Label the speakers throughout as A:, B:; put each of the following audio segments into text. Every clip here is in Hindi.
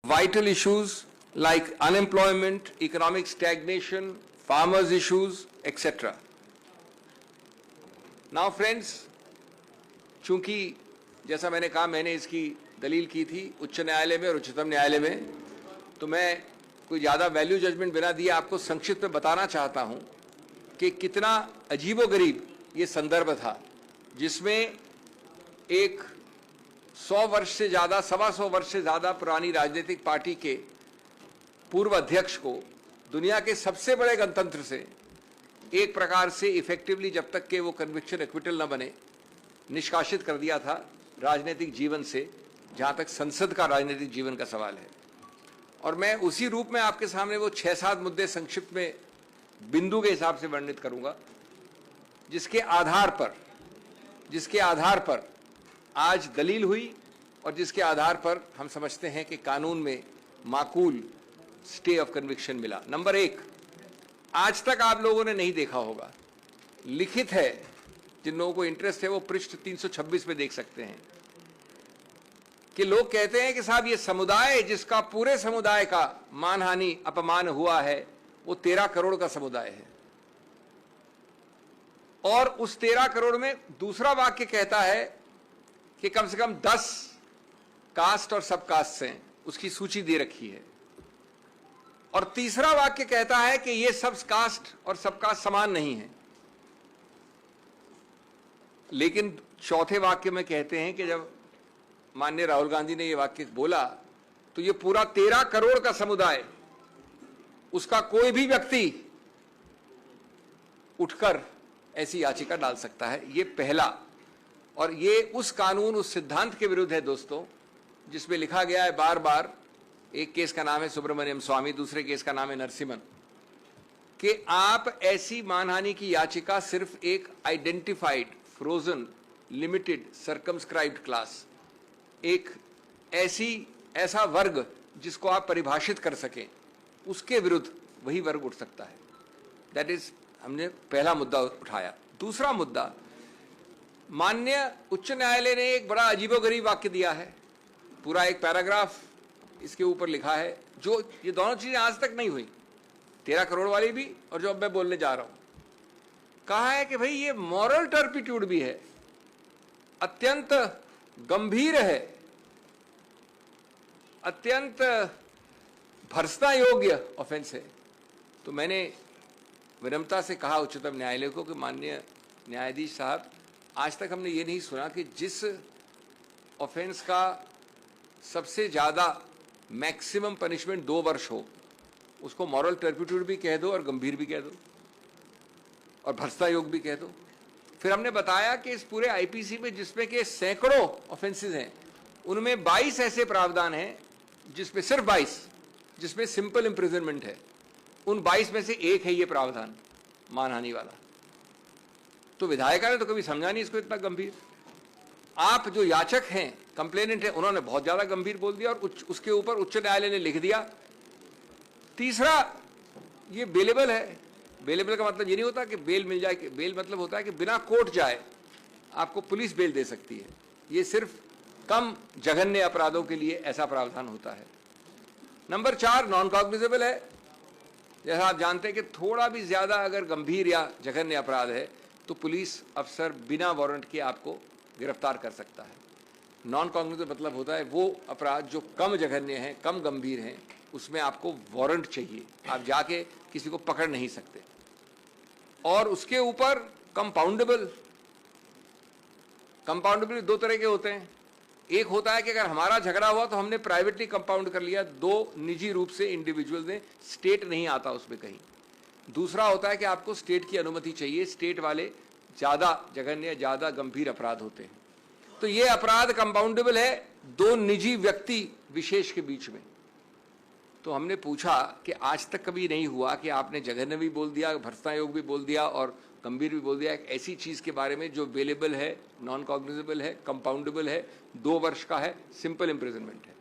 A: vital issues like unemployment, economic stagnation, farmers' issues, etc. Now friends, चूंकि जैसा मैंने कहा, मैंने इसकी दलील की थी उच्च न्यायालय में और उच्चतम न्यायालय में, तो मैं कोई ज़्यादा वैल्यू जजमेंट बिना दिए आपको संक्षिप्त में बताना चाहता हूं कि कितना अजीबोगरीब ये संदर्भ था, जिसमें एक 100 वर्ष से ज़्यादा, 125 वर्ष से ज़्यादा पुरानी राजनीतिक पार्टी के पूर्व अध्यक्ष को दुनिया के सबसे बड़े गणतंत्र से एक प्रकार से इफेक्टिवली, जब तक कि वो कन्विक्शन एक्विटल न बने, निष्कासित कर दिया था राजनीतिक जीवन से, जहां तक संसद का राजनीतिक जीवन का सवाल है। और मैं उसी रूप में आपके सामने वो 6-7 मुद्दे संक्षिप्त में बिंदु के हिसाब से वर्णित करूंगा, जिसके आधार पर आज दलील हुई और जिसके आधार पर हम समझते हैं कि कानून में माकूल स्टे ऑफ कन्विक्शन मिला। नंबर 1, आज तक आप लोगों ने नहीं देखा होगा, लिखित है, जिन लोगों को इंटरेस्ट है वो पृष्ठ 326 में देख सकते हैं, कि लोग कहते हैं कि साहब ये समुदाय जिसका पूरे समुदाय का मानहानि अपमान हुआ है वो 13 करोड़ का समुदाय है, और उस 13 करोड़ में दूसरा वाक्य कहता है कि कम से कम 10 कास्ट और सब कास्ट हैं, उसकी सूची दे रखी है, और तीसरा वाक्य कहता है कि ये सब कास्ट और सब कास्ट समान नहीं है। लेकिन चौथे वाक्य में कहते हैं कि जब माननीय राहुल गांधी ने ये वाक्य बोला तो ये पूरा 13 करोड़ का समुदाय, उसका कोई भी व्यक्ति उठकर ऐसी याचिका डाल सकता है। ये पहला, और ये उस कानून, उस सिद्धांत के विरुद्ध है दोस्तों, जिसमें लिखा गया है बार बार, एक केस का नाम है सुब्रमण्यम स्वामी, दूसरे केस का नाम है नरसिम्हन, कि आप ऐसी मानहानि की याचिका सिर्फ एक identified, frozen, limited, circumscribed class, एक ऐसा वर्ग जिसको आप परिभाषित कर सकें, उसके विरुद्ध वही वर्ग उठ सकता है। दैट इज, हमने पहला मुद्दा उठाया। दूसरा मुद्दा, माननीय उच्च न्यायालय ने एक बड़ा अजीबोगरीब वाक्य दिया है, पूरा एक पैराग्राफ इसके ऊपर लिखा है, जो ये दोनों चीजें आज तक नहीं हुई, 13 करोड़ वाली भी और जो अब मैं बोलने जा रहा हूं। कहा है कि भाई ये मॉरल टर्पिट्यूड भी है, अत्यंत गंभीर है, अत्यंत भर्त्सना योग्य ऑफेंस है। तो मैंने विनम्रता से कहा उच्चतम न्यायालय को कि माननीय न्यायाधीश साहब, आज तक हमने ये नहीं सुना कि जिस ऑफेंस का सबसे ज़्यादा मैक्सिमम पनिशमेंट 2 वर्ष हो, उसको मॉरल टर्पिट्यूड भी कह दो और गंभीर भी कह दो और भर्त्सना योग्य भी कह दो। फिर हमने बताया कि इस पूरे आईपीसी में, जिसमें के सैकड़ों ऑफेंसेस हैं, उनमें 22 ऐसे प्रावधान हैं, जिसमें सिर्फ 22 जिसमें सिंपल इम्प्रिजनमेंट है। उन 22 में से एक है ये प्रावधान मानहानि वाला। तो विधायिका ने तो कभी समझा नहीं इसको इतना गंभीर। आप जो याचक हैं, कंप्लेनेंट है, उन्होंने बहुत ज्यादा गंभीर बोल दिया और उसके ऊपर उच्च न्यायालय ने लिख दिया। तीसरा, ये बेलेबल है। बेलेबल का मतलब ये नहीं होता कि बेल मिल जाए, बेल मतलब होता है कि बिना कोर्ट जाए आपको पुलिस बेल दे सकती है। ये सिर्फ कम जघन्य अपराधों के लिए ऐसा प्रावधान होता है। नंबर 4, नॉन कॉग्निजेबल है। जैसा आप जानते हैं कि थोड़ा भी ज्यादा अगर गंभीर या जघन्य अपराध है तो पुलिस अफसर बिना वारंट के आपको गिरफ्तार कर सकता है। नॉन कॉग्निजेबल मतलब होता है वो अपराध जो कम जघन्य हैं, कम गंभीर हैं, उसमें आपको वारंट चाहिए, आप जाके किसी को पकड़ नहीं सकते। और उसके ऊपर कंपाउंडेबल 2 तरह के होते हैं। एक होता है कि अगर हमारा झगड़ा हुआ तो हमने प्राइवेटली कंपाउंड कर लिया, 2 निजी रूप से इंडिविजुअल ने, स्टेट नहीं आता उसमें कहीं। दूसरा होता है कि आपको स्टेट की अनुमति चाहिए, स्टेट वाले ज्यादा जघन्य, ज्यादा गंभीर अपराध होते हैं। तो ये अपराध कंपाउंडेबल है 2 निजी व्यक्ति विशेष के बीच में। तो हमने पूछा कि आज तक कभी नहीं हुआ कि आपने जघन्य भी बोल दिया, भर्त्सना योग्य भी बोल दिया और गंभीर भी बोल दिया, एक ऐसी चीज के बारे में जो बेलेबल है, नॉन कॉग्निजेबल है, कंपाउंडेबल है, 2 वर्ष का है, सिंपल इम्प्रिजनमेंट है।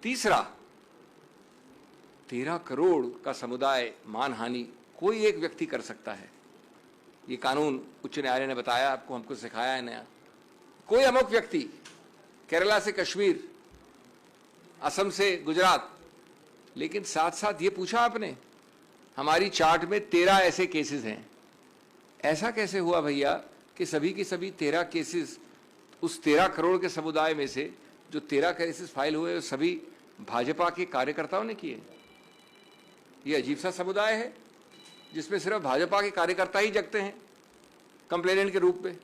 A: तीसरा, 13 करोड़ का समुदाय मानहानि कोई एक व्यक्ति कर सकता है। ये कानून उच्च न्यायालय ने बताया आपको, हमको सिखाया है नया। कोई अमुक व्यक्ति केरला से कश्मीर असम से गुजरात। लेकिन साथ साथ ये पूछा आपने, हमारी चार्ट में 13 ऐसे केसेस हैं। ऐसा कैसे हुआ भैया कि सभी के सभी 13 केसेस, उस 13 करोड़ के समुदाय में से जो 13 केसेस फाइल हुए वो सभी भाजपा के कार्यकर्ताओं ने किए? ये अजीब सा समुदाय है जिसमें सिर्फ भाजपा के कार्यकर्ता ही जगते हैं कंप्लेनेंट के रूप में।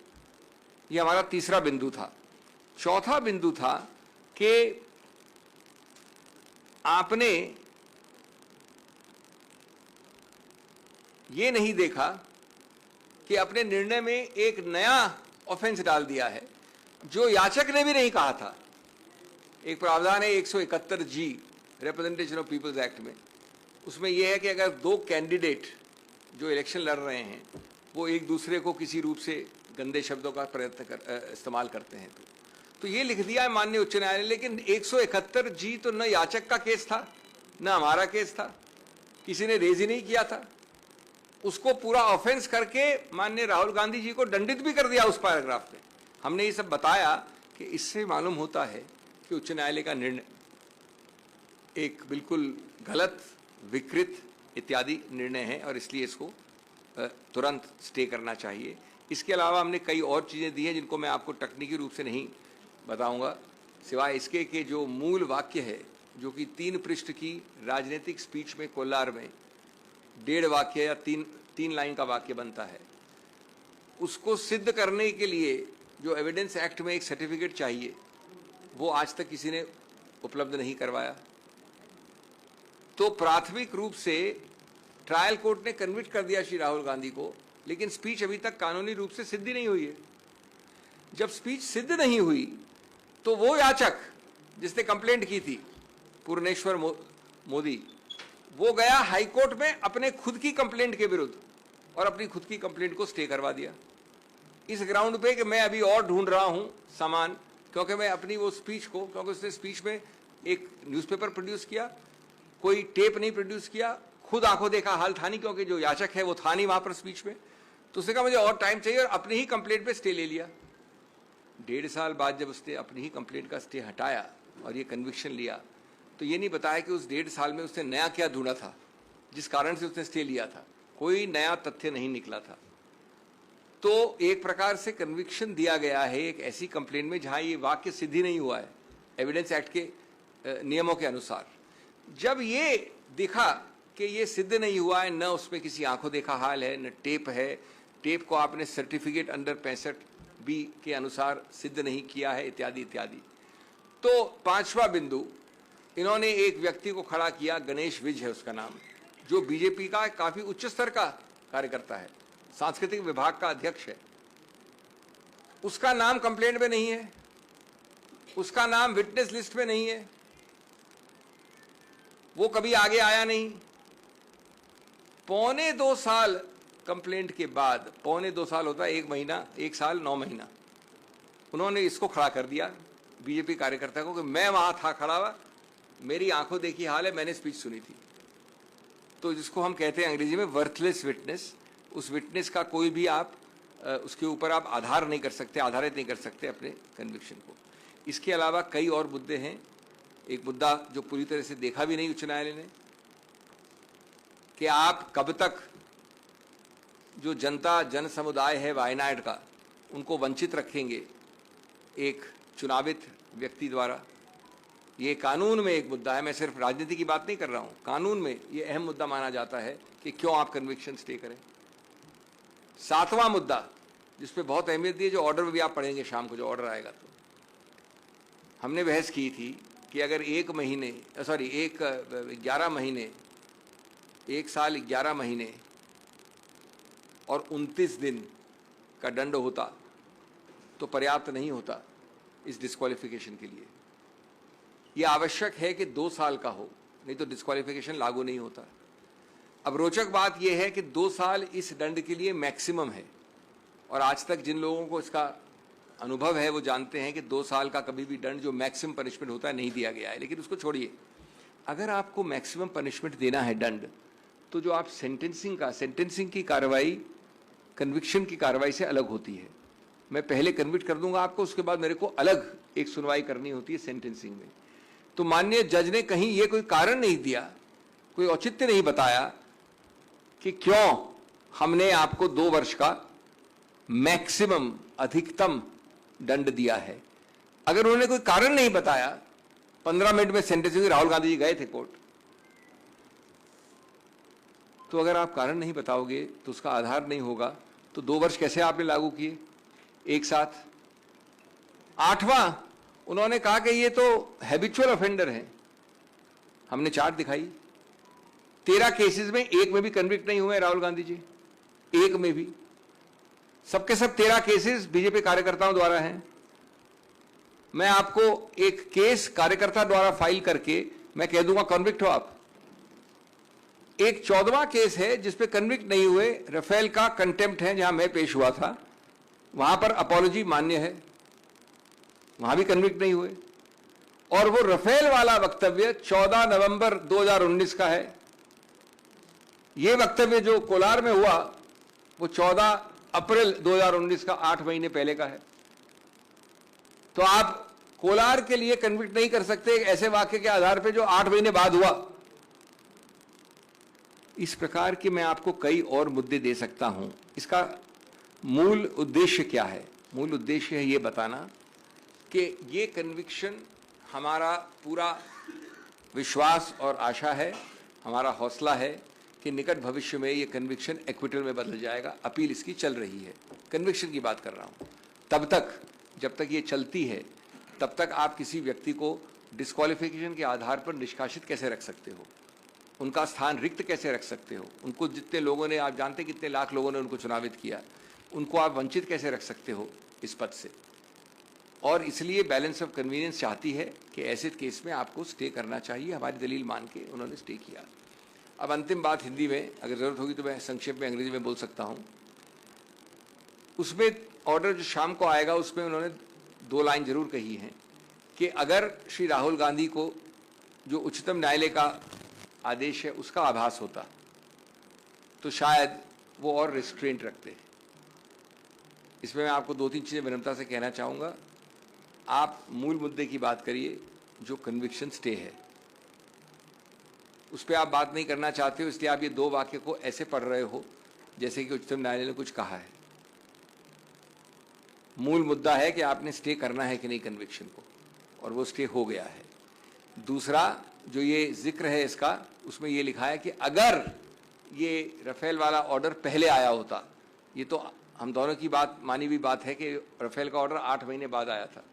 A: ये हमारा तीसरा बिंदु था। चौथा बिंदु था कि आपने ये नहीं देखा कि अपने निर्णय में एक नया ऑफेंस डाल दिया है जो याचक ने भी नहीं कहा था। एक प्रावधान है 171G representation of peoples act में, उसमें यह है कि अगर दो कैंडिडेट जो इलेक्शन लड़ रहे हैं वो एक दूसरे को किसी रूप से गंदे शब्दों का इस्तेमाल करते हैं तो ये लिख दिया है माननीय उच्च न्यायालय ने। लेकिन 171G तो न याचक का केस था न हमारा केस था, किसी ने रेज ही नहीं किया था। उसको पूरा ऑफेंस करके माननीय राहुल गांधी जी को दंडित भी कर दिया उस पैराग्राफ में। हमने ये सब बताया कि इससे मालूम होता है कि उच्च न्यायालय का निर्णय एक बिल्कुल गलत, विकृत इत्यादि निर्णय है और इसलिए इसको तुरंत स्टे करना चाहिए। इसके अलावा हमने कई और चीज़ें दी हैं जिनको मैं आपको तकनीकी रूप से नहीं बताऊंगा, सिवाय इसके कि जो मूल वाक्य है जो कि 3 पृष्ठ की राजनीतिक स्पीच में कोलार में 1.5 वाक्य या 3 लाइन का वाक्य बनता है, उसको सिद्ध करने के लिए जो एविडेंस एक्ट में एक सर्टिफिकेट चाहिए वो आज तक किसी ने उपलब्ध नहीं करवाया। तो प्राथमिक रूप से ट्रायल कोर्ट ने कन्विक्ट कर दिया श्री राहुल गांधी को, लेकिन स्पीच अभी तक कानूनी रूप से सिद्ध नहीं हुई है। जब स्पीच सिद्ध नहीं हुई तो वो याचक जिसने कंप्लेंट की थी, पूर्णेश्वर मोदी, वो गया हाई कोर्ट में अपने खुद की कंप्लेंट के विरुद्ध और अपनी खुद की कंप्लेंट को स्टे करवा दिया इस ग्राउंड पे कि मैं अभी और ढूंढ रहा हूं सामान, क्योंकि मैं अपनी वो स्पीच को, क्योंकि उसने स्पीच में एक न्यूज़पेपर प्रोड्यूस किया, कोई टेप नहीं प्रोड्यूस किया, खुद आंखों देखा हाल था नहीं क्योंकि जो याचक है वो था नहीं वहां पर स्पीच में, तो उसने कहा मुझे और टाइम चाहिए और अपनी ही कंप्लेंट पे स्टे ले लिया। 1.5 साल बाद जब उसने अपनी ही कंप्लेंट का स्टे हटाया और ये कन्विक्शन लिया तो ये नहीं बताया कि उस 1.5 साल में उसने नया क्या ढूंढा था जिस कारण से उसने स्टे लिया था। कोई नया तथ्य नहीं निकला था। तो एक प्रकार से कन्विक्शन दिया गया है एक ऐसी कंप्लेंट में जहां ये वाक्य सिद्ध ही नहीं हुआ है एविडेंस एक्ट के नियमों के अनुसार। जब ये दिखा कि ये सिद्ध नहीं हुआ है, न उसमें किसी आंखों देखा हाल है, न टेप है, टेप को आपने सर्टिफिकेट अंडर 65B के अनुसार सिद्ध नहीं किया है, इत्यादि इत्यादि। तो 5वां बिंदु, इन्होंने एक व्यक्ति को खड़ा किया, गणेश विज है उसका नाम, जो बीजेपी का काफी उच्च स्तर का कार्यकर्ता है, सांस्कृतिक विभाग का अध्यक्ष है। उसका नाम कंप्लेंट में नहीं है, उसका नाम विटनेस लिस्ट में नहीं है, वो कभी आगे आया नहीं। 2.25 साल कंप्लेंट के बाद, 2.25 साल होता है 1 महीना, 1 साल 9 महीना, उन्होंने इसको खड़ा कर दिया बीजेपी कार्यकर्ता को कि मैं वहां था खड़ा हुआ, मेरी आंखों देखी हाल है, मैंने स्पीच सुनी थी। तो जिसको हम कहते हैं अंग्रेजी में वर्थलेस विटनेस, उस विटनेस का कोई भी आप उसके ऊपर आप आधार नहीं कर सकते, आधारित नहीं कर सकते अपने कन्विक्शन को। इसके अलावा कई और मुद्दे हैं। एक मुद्दा जो पूरी तरह से देखा भी नहीं उच्च न्यायालय ने कि आप कब तक जो जनता जन समुदाय है वायनाड का, उनको वंचित रखेंगे एक चुनावित व्यक्ति द्वारा। ये कानून में एक मुद्दा है, मैं सिर्फ राजनीति की बात नहीं कर रहा हूं, कानून में ये अहम मुद्दा माना जाता है कि क्यों आप कन्विक्शन स्टे करें। 7वां मुद्दा जिस पे बहुत अहमियत दी है, जो ऑर्डर भी आप पढ़ेंगे शाम को, जो ऑर्डर आएगा, तो हमने बहस की थी कि अगर 11 महीने 1 साल 11 महीने और 29 दिन का दंड होता तो पर्याप्त नहीं होता इस डिस्क्वालिफिकेशन के लिए। यह आवश्यक है कि 2 साल का हो, नहीं तो डिस्क्वालिफिकेशन लागू नहीं होता। अब रोचक बात यह है कि 2 साल इस दंड के लिए मैक्सिमम है, और आज तक जिन लोगों को इसका अनुभव है वो जानते हैं कि 2 साल का कभी भी दंड जो मैक्सिमम पनिशमेंट होता है नहीं दिया गया है। लेकिन उसको छोड़िए, अगर आपको मैक्सिमम पनिशमेंट देना है दंड, तो जो आप सेंटेंसिंग की कार्रवाई कन्विक्शन की कार्रवाई से अलग होती है। मैं पहले कन्विक्ट कर दूंगा आपको, उसके बाद मेरे को अलग एक सुनवाई करनी होती है सेंटेंसिंग में। तो माननीय जज ने कहीं ये कोई कारण नहीं दिया, कोई औचित्य नहीं बताया कि क्यों हमने आपको 2 वर्ष का मैक्सिमम अधिकतम दंड दिया है। अगर उन्होंने कोई कारण नहीं बताया, 15 मिनट में सेंटेंसिंग, राहुल गांधी जी गए थे कोर्ट, तो अगर आप कारण नहीं बताओगे तो उसका आधार नहीं होगा, तो 2 वर्ष कैसे आपने लागू किए एक साथ। 8वां, उन्होंने कहा कि ये तो हैबिचुअल ऑफेंडर है। हमने चार्ट दिखाई, 13 केसेस में एक में भी कन्विक्ट नहीं हुए राहुल गांधी जी, एक में भी। सबके सब 13 केसेस बीजेपी कार्यकर्ताओं द्वारा हैं। मैं आपको एक केस कार्यकर्ता द्वारा फाइल करके मैं कह दूंगा कन्विक्ट हो आप। एक 14वां केस है जिसपे कन्विक्ट नहीं हुए, राफेल का कंटेम्प्ट है, जहां मैं पेश हुआ था, वहां पर अपॉलॉजी मान्य है, वहां भी कन्विक्ट नहीं हुए। और वो राफेल वाला वक्तव्य 14 नवंबर 2019 का है। ये वक्तव्य जो कोलार में हुआ वो 14 अप्रैल 2019 का, 8 महीने पहले का है। तो आप कोलार के लिए कन्विक्ट नहीं कर सकते ऐसे वाक्य के आधार पे जो 8 महीने बाद हुआ। इस प्रकार के मैं आपको कई और मुद्दे दे सकता हूं। इसका मूल उद्देश्य क्या है? मूल उद्देश्य है ये बताना कि ये कन्विक्शन हमारा पूरा विश्वास और आशा है, हमारा हौसला है कि निकट भविष्य में ये कन्विक्शन एक्विटल में बदल जाएगा। अपील इसकी चल रही है, कन्विक्शन की बात कर रहा हूं। तब तक, जब तक ये चलती है, तब तक आप किसी व्यक्ति को डिस्क्वालिफिकेशन के आधार पर निष्कासित कैसे रख सकते हो, उनका स्थान रिक्त कैसे रख सकते हो, उनको जितने लोगों ने, आप जानते कितने लाख लोगों ने उनको चुनावित किया, उनको आप वंचित कैसे रख सकते हो इस पद से। और इसलिए बैलेंस ऑफ कन्वीनियंस चाहती है कि ऐसे केस में आपको स्टे करना चाहिए। हमारी दलील मान के उन्होंने स्टे किया। अब अंतिम बात हिंदी में, अगर ज़रूरत होगी तो मैं संक्षेप में अंग्रेजी में बोल सकता हूँ। उसमें ऑर्डर जो शाम को आएगा उसमें उन्होंने 2 लाइन जरूर कही हैं कि अगर श्री राहुल गांधी को जो उच्चतम न्यायालय का आदेश है उसका आभास होता तो शायद वो और रिस्ट्रेंट रखते। इसमें मैं आपको 2-3 चीज़ें विनम्रता से कहना चाहूँगा। आप मूल मुद्दे की बात करिए, जो कन्विक्शन स्टे है उस पर आप बात नहीं करना चाहते हो, इसलिए आप ये 2 वाक्य को ऐसे पढ़ रहे हो जैसे कि उच्चतम न्यायालय ने कुछ कहा है। मूल मुद्दा है कि आपने स्टे करना है कि नहीं कन्विक्शन को, और वो स्टे हो गया है। दूसरा जो ये जिक्र है इसका, उसमें ये लिखा है कि अगर ये राफेल वाला ऑर्डर पहले आया होता, ये तो हम दोनों की बात, मानी हुई बात है कि राफेल का ऑर्डर 8 महीने बाद आया था,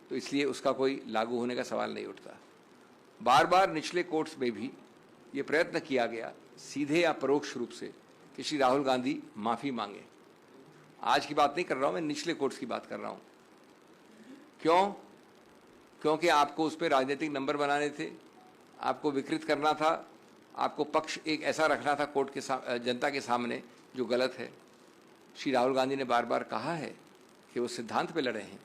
A: तो इसलिए उसका कोई लागू होने का सवाल नहीं उठता। बार बार निचले कोर्ट्स में भी ये प्रयत्न किया गया, सीधे या परोक्ष रूप से, कि श्री राहुल गांधी माफ़ी मांगे। आज की बात नहीं कर रहा हूँ मैं, निचले कोर्ट्स की बात कर रहा हूँ। क्यों? क्योंकि आपको उस पर राजनीतिक नंबर बनाने थे, आपको विकृत करना था, आपको पक्ष एक ऐसा रखना था कोर्ट के जनता के सामने जो गलत है। श्री राहुल गांधी ने बार बार कहा है कि वो सिद्धांत पे लड़े हैं।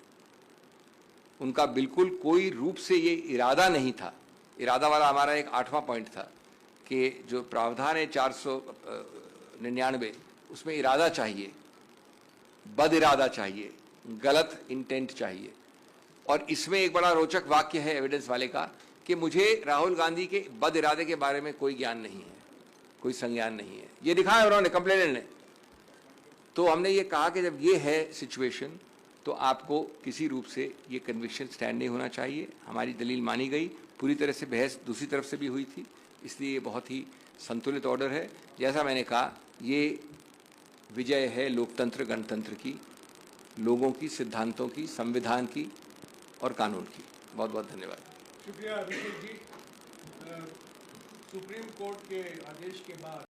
A: उनका बिल्कुल कोई रूप से ये इरादा नहीं था। इरादा वाला हमारा एक 8वां पॉइंट था कि जो प्रावधान है 499, उसमें इरादा चाहिए, बद इरादा चाहिए, गलत इंटेंट चाहिए। और इसमें एक बड़ा रोचक वाक्य है एविडेंस वाले का कि मुझे राहुल गांधी के बद इरादे के बारे में कोई ज्ञान नहीं है, कोई संज्ञान नहीं है, ये लिखा है उन्होंने, कंप्लेनेंट ने। तो हमने ये कहा कि जब ये है सिचुएशन तो आपको किसी रूप से ये कन्विक्शन स्टैंड नहीं होना चाहिए। हमारी दलील मानी गई, पूरी तरह से बहस दूसरी तरफ से भी हुई थी, इसलिए ये बहुत ही संतुलित ऑर्डर है। जैसा मैंने कहा, ये विजय है लोकतंत्र गणतंत्र की, लोगों की, सिद्धांतों की, संविधान की और कानून की। बहुत बहुत धन्यवाद।
B: शुक्रिया अभिषेक जी। सुप्रीम कोर्ट के आदेश के बाद